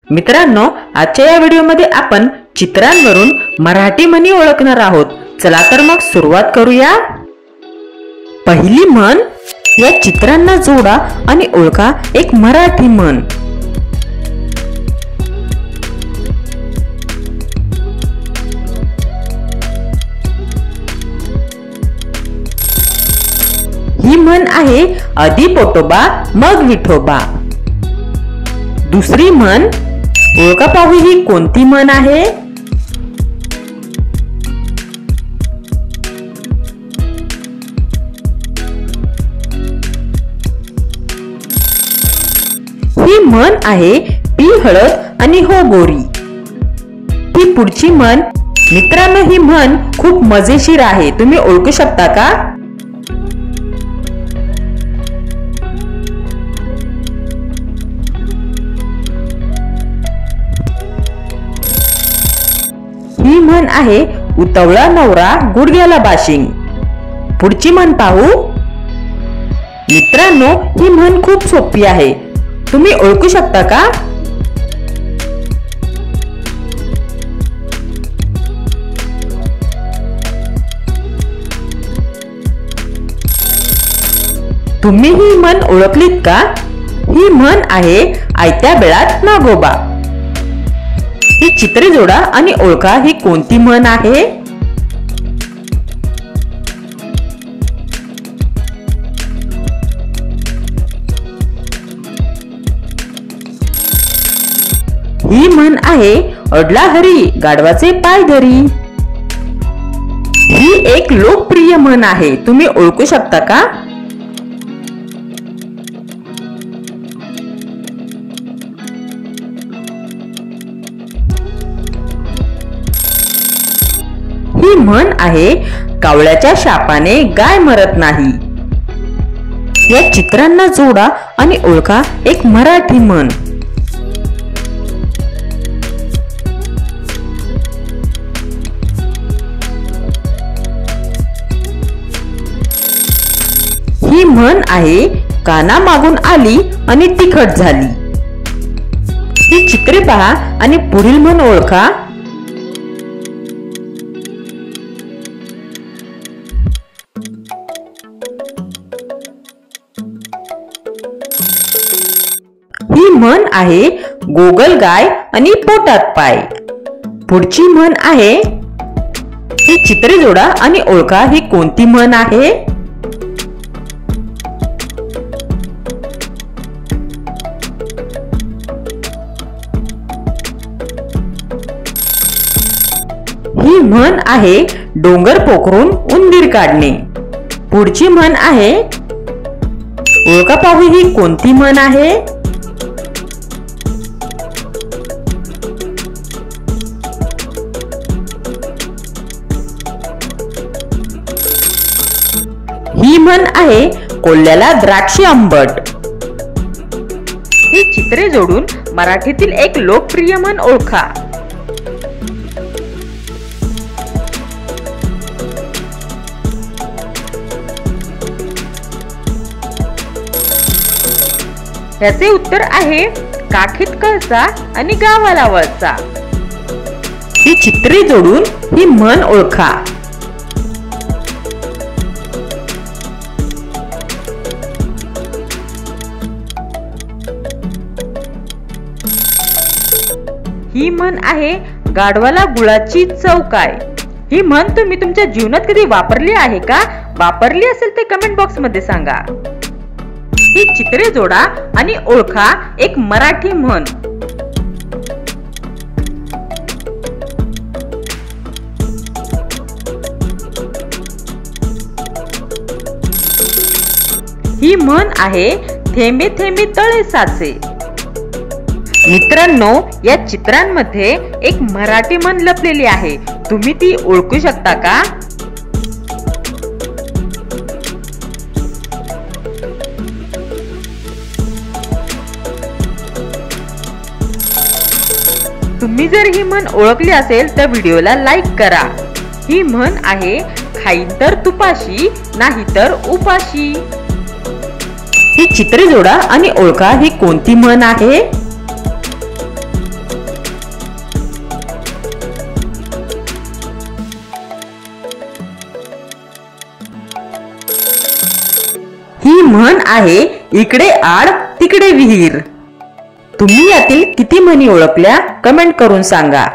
मित्रांनो, आजच्या या व्हिडिओमध्ये आपण चित्रांवरून मराठी म्हणी ओळखणार आहोत। चला तर मग सुरुवात करूया। पहिली म्हण, या चित्रांना जोडा आणि ओळखा एक मराठी म्हण। ही म्हण आहे आधी पोटोबा मग विठोबा। दुसरी म्हण, ओळखा पाहू ही कोणती म्हण आहे? ही म्हण आहे पी हळद आणि हो गोरी। ही पुढची म्हण, मित्रांनो ही म्हण खूप मजेशीर आहे, तुम्ही ओळखू शकता का? ही म्हण आहे उतवळा नवरा गुडघ्याला बाशिंग। पुढची म्हण पाहू। मित्रांनो ही म्हण खूप सोपी आहे, तुम्ही ओळखू शकता का? तुम्ही ही म्हण ओळखलीत का? ही म्हण आहे आयत्या बेळात नागोबा। ही चित्रे जोडा आणि ओळखा ही कोणती म्हण आहे? ही म्हण आहे अडला हरी गाढवाचे पाय धरी। ही एक लोकप्रिय म्हण आहे, तुम्ही ओळखू शकता का? ही म्हण आहे कावळ्याच्या शापाने गाय मरत नाही। या चित्रांना जोडा आणि ओळखा एक मराठी म्हण। ही म्हण आहे काना मागून आली आणि तिखट झाली। ही चित्रे पहा आणि पुढील म्हण ओळखा। ही म्हण आहे गोगल गाय आणि पोटात पाय। पुढची म्हण आहे, ही चित्रे जोडा आणि ओळखा ही कोणती म्हण आहे? ही म्हण आहे डोंगर पोखरून उंदीर काढणे। पुढची म्हण आहे, ओळखा पाहू ही कोणती म्हण आहे? ही म्हण आहे कोल्ह्याला द्राक्षे आंबट। ही चित्रे जोडून मराठीतील एक लोकप्रिय म्हण ओळखा। याचे उत्तर आहे काठीत कळसा आणि गावाला वळसा। ही चित्रे जोडून ही म्हण ओळखा। ही म्हण आहे गाढवाला गुळाची चव काय। ही म्हण तुम्ही तुमच्या जीवनात कधी वापरली आहे का? वापरली असेल ते कमेंट बॉक्स मध्ये सांगा। ही चित्रे जोडा आणि ओळखा एक मराठी म्हण। ही म्हण आहे थेंबे थेंबे तळे साचे। मित्रांनो या चित्रांमध्ये एक मराठी म्हण लपलेली आहे, तुम्ही ती ओळखू शकता का? तुम्ही जर ही म्हण ओळखली असेल तर व्हिडिओला लाईक करा। ही म्हण आहे खाईन तर तुपाशी नाही तर उपाशी। ही चित्रे जोडा आणि ओळखा ही कोणती म्हण आहे? ही म्हण आहे इकडे आड तिकडे विहीर. तुम्ही यातील किती म्हणी ओळखल्या कमेंट करून सांगा.